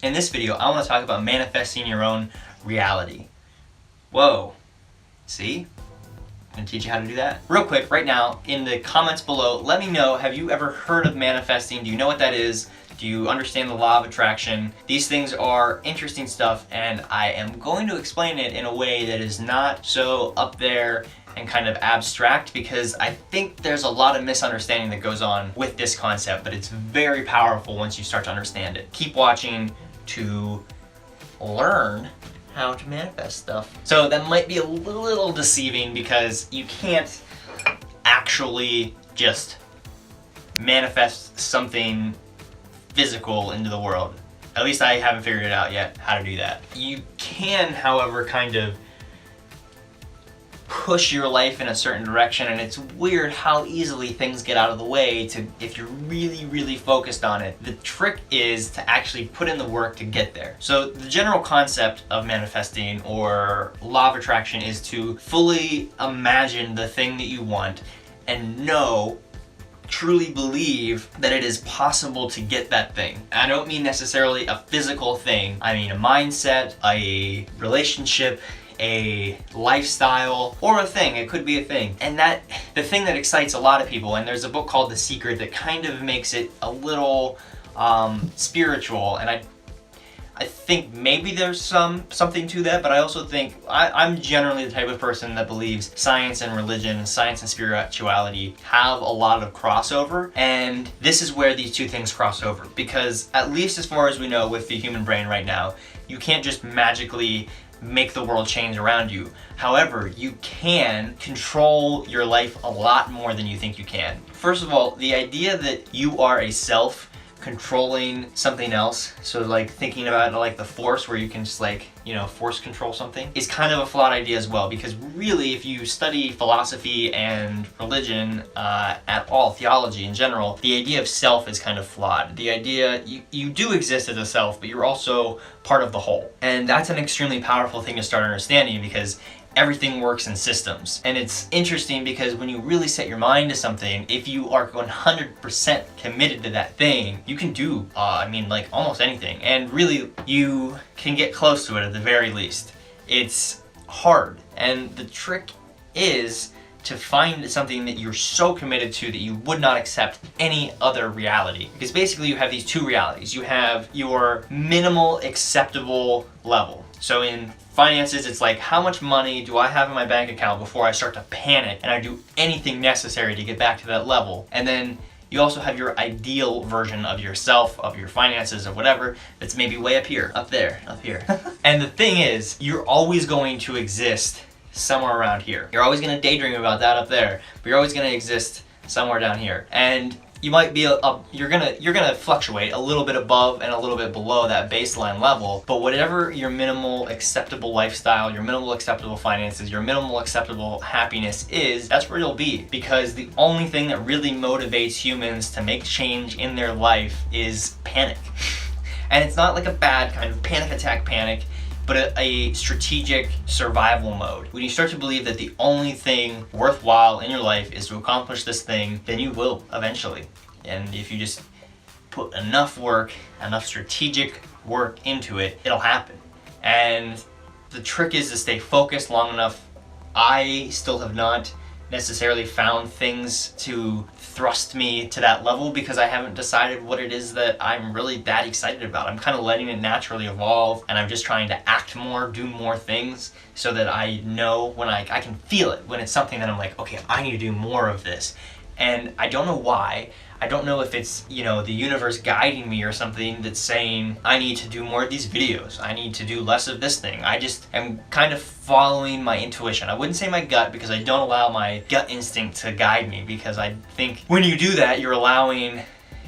In this video, I want to talk about manifesting your own reality. Whoa. See? I'm going to teach you how to do that. Real quick, right now, in the comments below, let me know, have you ever heard of manifesting? Do you know what that is? Do you understand the law of attraction? These things are interesting stuff, and I am going to explain it in a way that is not so up there and kind of abstract, because I think there's a lot of misunderstanding that goes on with this concept, but it's very powerful once you start to understand it. Keep watching to learn how to manifest stuff. So that might be a little deceiving because you can't actually just manifest something physical into the world. At least I haven't figured it out yet how to do that. You can, however, kind of push your life in a certain direction, and it's weird how easily things get out of the way if you're really focused on it. The trick is to actually put in the work to get there. So the general concept of manifesting or law of attraction is to fully imagine the thing that you want and truly believe that it is possible to get that thing. I don't mean necessarily a physical thing. I mean a mindset, a relationship, a lifestyle, or a thing. It could be a thing. And the thing that excites a lot of people, and there's a book called The Secret that kind of makes it a little spiritual, and I think maybe there's something to that, but I also think I'm generally the type of person that believes science and religion, science and spirituality have a lot of crossover, and this is where these two things cross over, because at least as far as we know with the human brain right now, you can't just magically make the world change around you. However, you can control your life a lot more than you think you can. First of all, the idea that you are a self controlling something else, so like thinking about it like the Force, where you can just force control something, is kind of a flawed idea as well, because really if you study philosophy and religion at all, theology in general, the idea of self is kind of flawed. The idea you do exist as a self, but you're also part of the whole. And that's an extremely powerful thing to start understanding, because everything works in systems. And it's interesting because when you really set your mind to something, if you are 100% committed to that thing, you can do, almost anything. And really, you can get close to it at the very least. It's hard. And the trick is to find something that you're so committed to that you would not accept any other reality. Because basically you have these two realities. You have your minimal acceptable level. So in finances, it's like, how much money do I have in my bank account before I start to panic and I do anything necessary to get back to that level? And then you also have your ideal version of yourself, of your finances, or whatever, that's maybe way up here, up there, up here. And the thing is, you're always going to exist somewhere around here. You're always going to daydream about that up there, but you're always going to exist somewhere down here. And you might be you're gonna fluctuate a little bit above and a little bit below that baseline level, but whatever your minimal acceptable lifestyle, your minimal acceptable finances, your minimal acceptable happiness is, that's where you'll be. Because the only thing that really motivates humans to make change in their life is panic. And it's not like a bad kind of panic attack panic, but a strategic survival mode. When you start to believe that the only thing worthwhile in your life is to accomplish this thing, then you will eventually. And if you just put enough work, enough strategic work into it, it'll happen. And the trick is to stay focused long enough. I still have not necessarily found things to thrust me to that level because I haven't decided what it is that I'm really that excited about. I'm kind of letting it naturally evolve, and I'm just trying to act more, do more things, so that I know when I can feel it when it's something that I'm like, okay, I need to do more of this. And I don't know why. I don't know if it's, the universe guiding me or something that's saying, I need to do more of these videos. I need to do less of this thing. I just am kind of following my intuition. I wouldn't say my gut, because I don't allow my gut instinct to guide me, because I think when you do that, you're allowing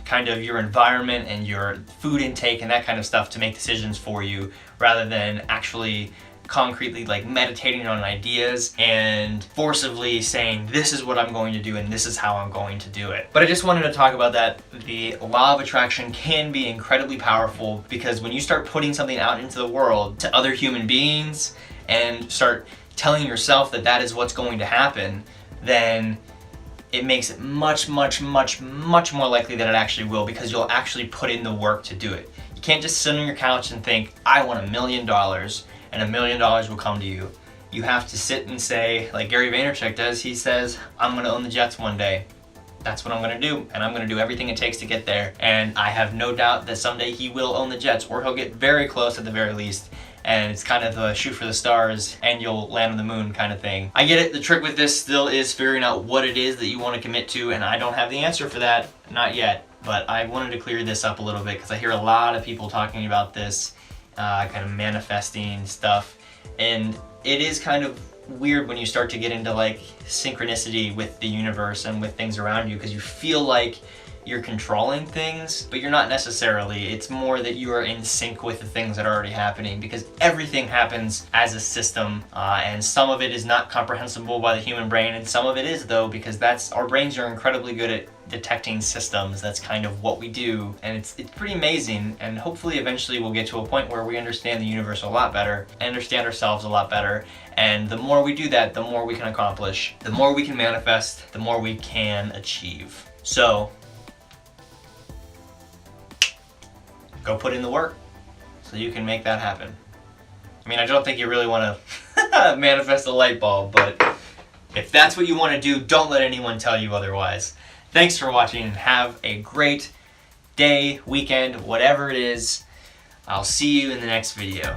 kind of your environment and your food intake and that kind of stuff to make decisions for you, rather than actually concretely meditating on ideas and forcibly saying, this is what I'm going to do and this is how I'm going to do it. But I just wanted to talk about that. The law of attraction can be incredibly powerful, because when you start putting something out into the world to other human beings and start telling yourself that that is what's going to happen, then it makes it much more likely that it actually will, because you'll actually put in the work to do it. You can't just sit on your couch and think, I want $1 million and $1 million will come to you. You have to sit and say, like Gary Vaynerchuk does, he says, I'm gonna own the Jets one day. That's what I'm gonna do, and I'm gonna do everything it takes to get there. And I have no doubt that someday he will own the Jets, or he'll get very close at the very least. And it's kind of a shoot for the stars and you'll land on the moon kind of thing. I get it, the trick with this still is figuring out what it is that you want to commit to, and I don't have the answer for that, not yet. But I wanted to clear this up a little bit because I hear a lot of people talking about this kind of manifesting stuff. And it is kind of weird when you start to get into like synchronicity with the universe and with things around you, because you feel like you're controlling things, but you're not necessarily. It's more that you are in sync with the things that are already happening, because everything happens as a system, and some of it is not comprehensible by the human brain, and some of it is though, because our brains are incredibly good at detecting systems. That's kind of what we do, and it's pretty amazing. And hopefully eventually we'll get to a point where we understand the universe a lot better, understand ourselves a lot better, and the more we do that, the more we can accomplish, the more we can manifest, the more we can achieve. So go put in the work so you can make that happen. I mean, I don't think you really want to manifest a light bulb, but if that's what you want to do, don't let anyone tell you otherwise. Thanks for watching, and have a great day, weekend, whatever it is. I'll see you in the next video.